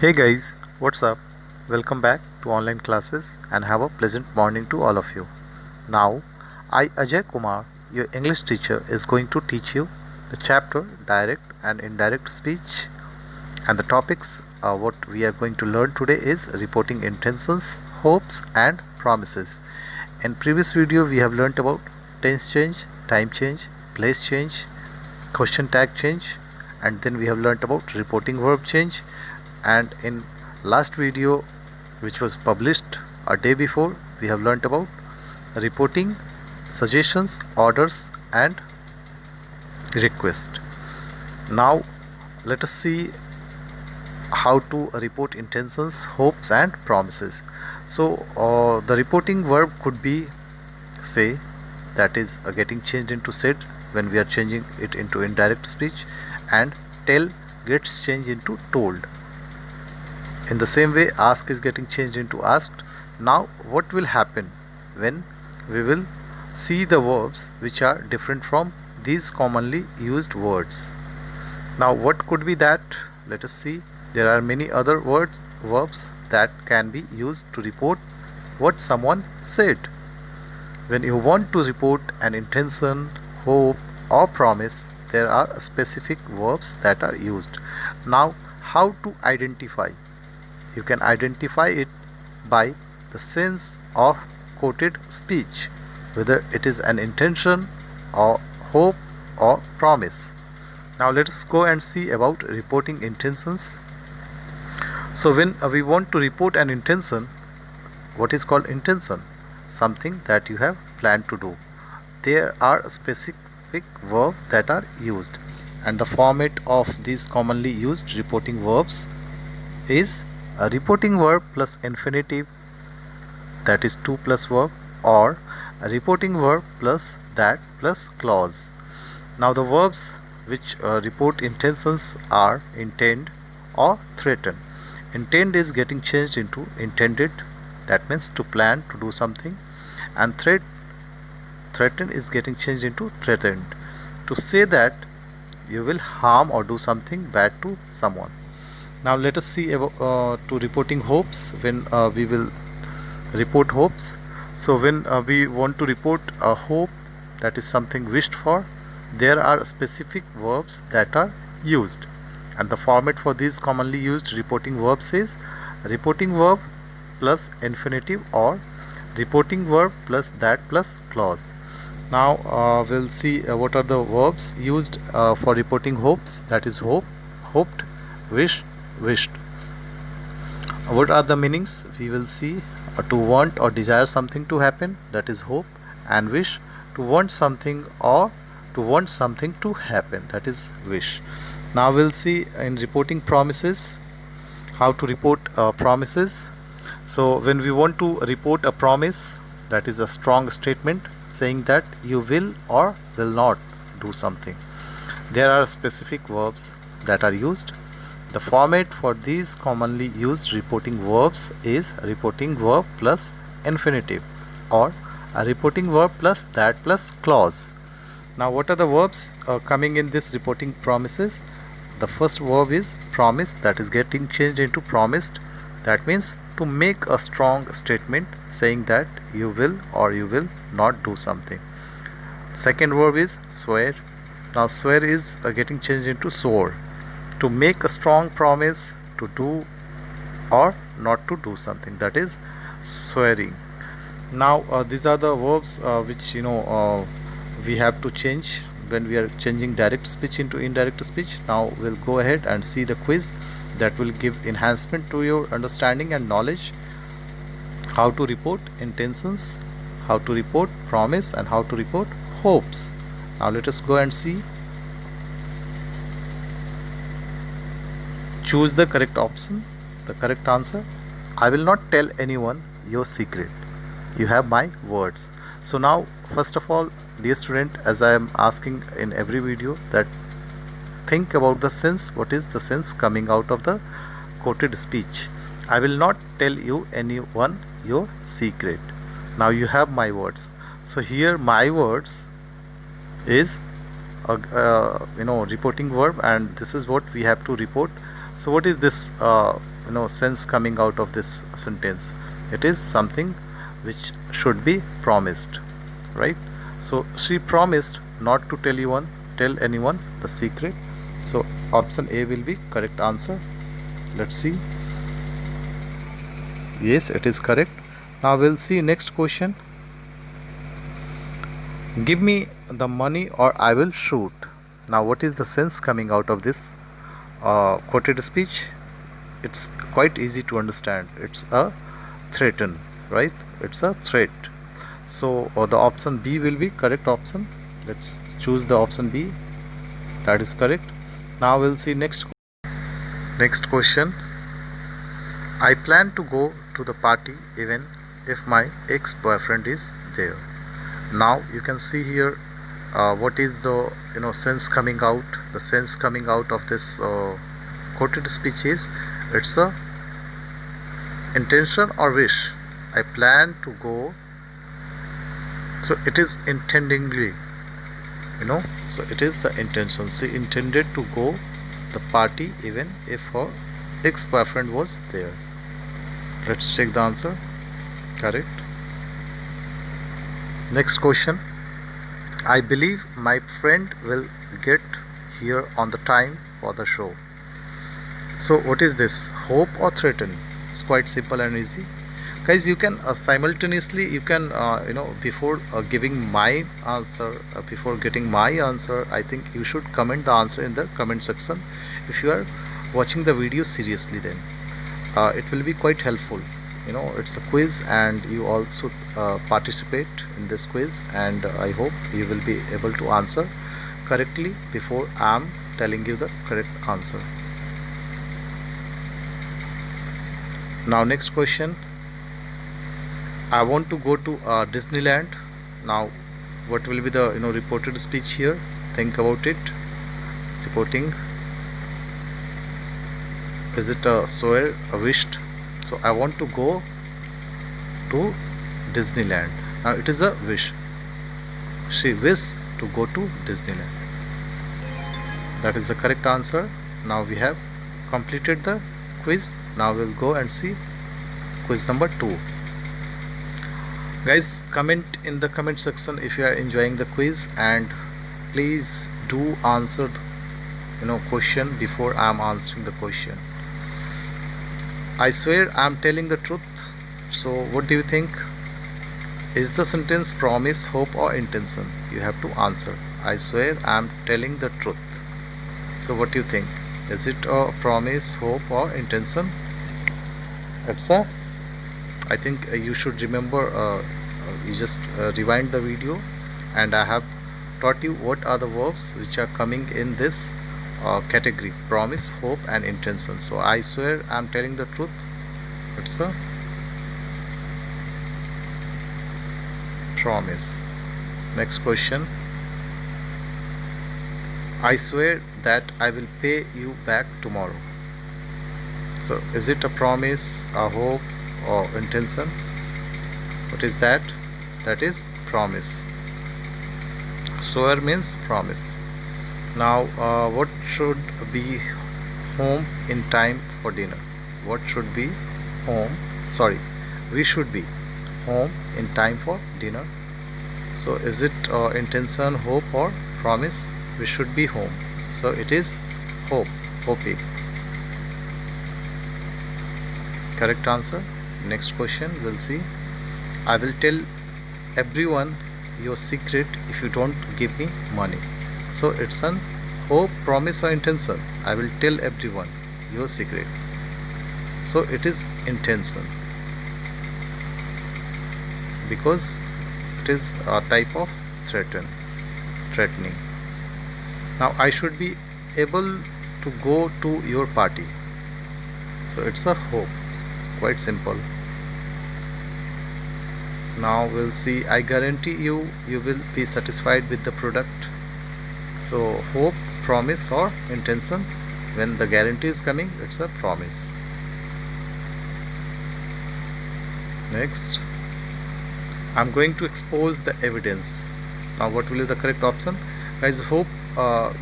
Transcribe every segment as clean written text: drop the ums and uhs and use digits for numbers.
Hey guys, what's up? Welcome back to online classes and have a pleasant morning to all of you. Now, I Ajay Kumar, your English teacher, is going to teach you the chapter direct and indirect speech, and the topics what we are going to learn today is reporting intentions, hopes and promises. In previous video we have learnt about tense change, time change, place change, question tag change, and then we have learnt about reporting verb change. And in last video, which was published a day before, we have learnt about reporting suggestions, orders and request. Now let us see how to report intentions, hopes and promises. So the reporting verb could be say, that is getting changed into said when we are changing it into indirect speech, and tell gets changed into told. In the same way, ask is getting changed into asked. Now what will happen when we will see the verbs which are different from these commonly used words? Now what could be that? Let us see. There are many other verbs that can be used to report what someone said. When you want to report an intention, hope or promise, there are specific verbs that are used. Now how to identify? You can identify it by the sense of quoted speech, whether it is an intention or hope or promise. Now let us go and see about reporting intentions. So when we want to report an intention, what is called intention? Something that you have planned to do. There are specific verbs that are used, and the format of these commonly used reporting verbs is a reporting verb plus infinitive, that is to plus verb, or a reporting verb plus that plus clause. Now the verbs which report intentions are intend or threaten. Intend is getting changed into intended, that means to plan to do something, and threaten is getting changed into threatened, to say that you will harm or do something bad to someone. Now let us see about to reporting hopes. When we will report hopes, so when we want to report a hope, that is something wished for, there are specific verbs that are used, and the format for these commonly used reporting verbs is reporting verb plus infinitive or reporting verb plus that plus clause. Now we'll see what are the verbs used for reporting hopes, that is hope, hoped, wish, wished. What are the meanings? We will see. To want or desire something to happen, that is hope, and wish, to want something or to want something to happen, that is wish. Now we'll see in reporting promises how to report promises. So when we want to report a promise, that is a strong statement saying that you will or will not do something, there are specific verbs that are used. The format for these commonly used reporting verbs is reporting verb plus infinitive or a reporting verb plus that plus clause. Now what are the verbs coming in this reporting promises? The first verb is promise, that is getting changed into promised, that means to make a strong statement saying that you will or you will not do something. Second verb is swear. Now swear is getting changed into swore, to make a strong promise to do or not to do something, that is swearing. Now these are the verbs which we have to change when we are changing direct speech into indirect speech. Now we'll go ahead and see the quiz that will give enhancement to your understanding and knowledge. How to report intentions, how to report promise, and how to report hopes. Now let us go and see. Choose the correct option, the correct answer. I will not tell anyone your secret. You have my words. So now first of all, dear student, as I am asking in every video, that think about the sense. What is the sense coming out of the quoted speech? I will not tell you anyone your secret. Now you have my words. So here my words is a reporting verb, and this is what we have to report. So what is this sense coming out of this sentence? It is something which should be promised, right? So she promised not to tell anyone the secret. So option A will be correct answer. Let's see. Yes, it is correct. Now we'll see next question. Give me the money or I will shoot. Now what is the sense coming out of this quoted speech? It's quite easy to understand. It's a threaten, right? It's a threat. So the option B will be correct option. Let's choose the option B. That is correct. Now we'll see next question. I plan to go to the party even if my ex-boyfriend is there. Now you can see here what is the sense coming out. The sense coming out of this quoted speech is, it's a intention or wish. I plan to go, so it is intendingly, so it is the intention. She intended to go the party even if her ex-boyfriend was there. Let's check the answer. Correct. Next question. I believe my friend will get here on the time for the show. So what is this? Hope or threaten? It's quite simple and easy. Guys, you can simultaneously, you can before giving my answer, before getting my answer, I think you should comment the answer in the comment section. If you are watching the video seriously, then it will be quite helpful. It's a quiz and you also participate in this quiz, and I hope you will be able to answer correctly before I am telling you the correct answer. Now next question. I want to go to Disneyland. Now what will be the reported speech here? Think about it. Reporting. Is it a swear, a wished? So I want to go to Disneyland. Now it is a wish. She wishes to go to Disneyland. That is the correct answer. Now we have completed the quiz. Now we'll go and see quiz number 2. Guys, comment in the comment section if you are enjoying the quiz, and please do answer the question before I am answering the question. I swear I am telling the truth. So what do you think? Is the sentence promise, hope or intention? You have to answer. I swear I am telling the truth. So what do you think? Is it a promise, hope or intention? I think you should remember, you just rewind the video, and I have taught you what are the verbs which are coming in this category: promise, hope and intention. So I swear I am telling the truth. It's a promise. Next question. I swear that I will pay you back tomorrow. So is it a promise, a hope or intention? What is that? That is promise. Swear means promise. Now what should be home in time for dinner? What should be home? Sorry, we should be home in time for dinner. So is it intention, hope or promise? We should be home. So it is hope, hoping. Correct answer. Next question we'll see. I will tell everyone your secret if you don't give me money. So it's an hope, promise or intention. I will tell everyone your secret. So it is intention, because it is a type of threatening. Now I should be able to go to your party. So it's a hope. Quite simple. Now we'll see. I guarantee you will be satisfied with the product. So hope, promise or intention. When the guarantee is coming, it's a promise. Next, I'm going to expose the evidence. Now what will be the correct option? Guys, hope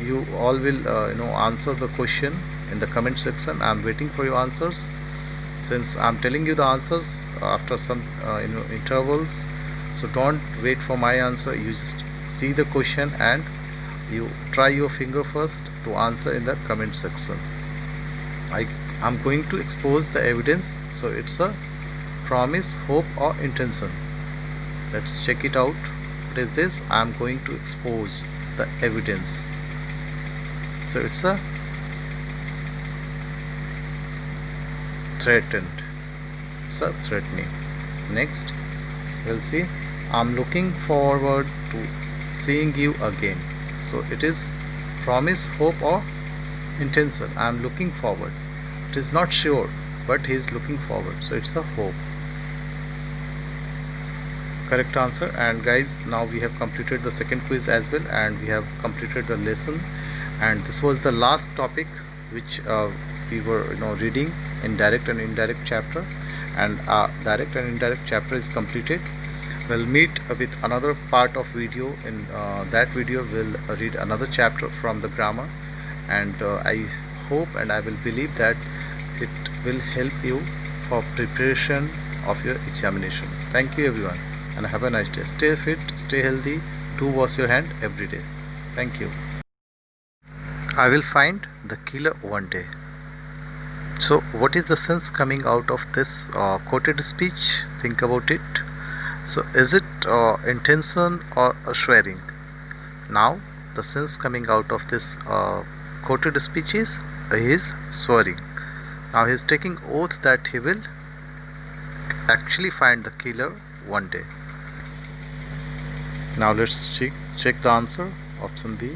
you all will answer the question in the comment section. I'm waiting for your answers. Since I'm telling you the answers after some intervals, so don't wait for my answer. You just see the question and you try your finger first to answer in the comment section. I'm going to expose the evidence. So it's a promise, hope, or intention. Let's check it out. What is this? I'm going to expose the evidence. So it's a threatened. It's a threatening. Next, we'll see. I'm looking forward to seeing you again. So it is promise, hope, or intention. I'm looking forward. It is not sure, but he is looking forward. So it's a hope. Correct answer. And guys, now we have completed the second quiz as well, and we have completed the lesson. And this was the last topic which we were reading in direct and indirect chapter, and direct and indirect chapter is completed. We'll meet with another part of video. In that video we'll read another chapter from the grammar, and I hope and I will believe that it will help you for preparation of your examination. Thank you everyone, and have a nice day. Stay fit, stay healthy, do wash your hand every day. Thank you. I will find the killer one day. So what is the sense coming out of this quoted speech? Think about it. So is it intention or swearing? Now the sense coming out of this quoted speech is he is swearing. Now he is taking oath that he will actually find the killer one day. Now let's check the answer. Option B.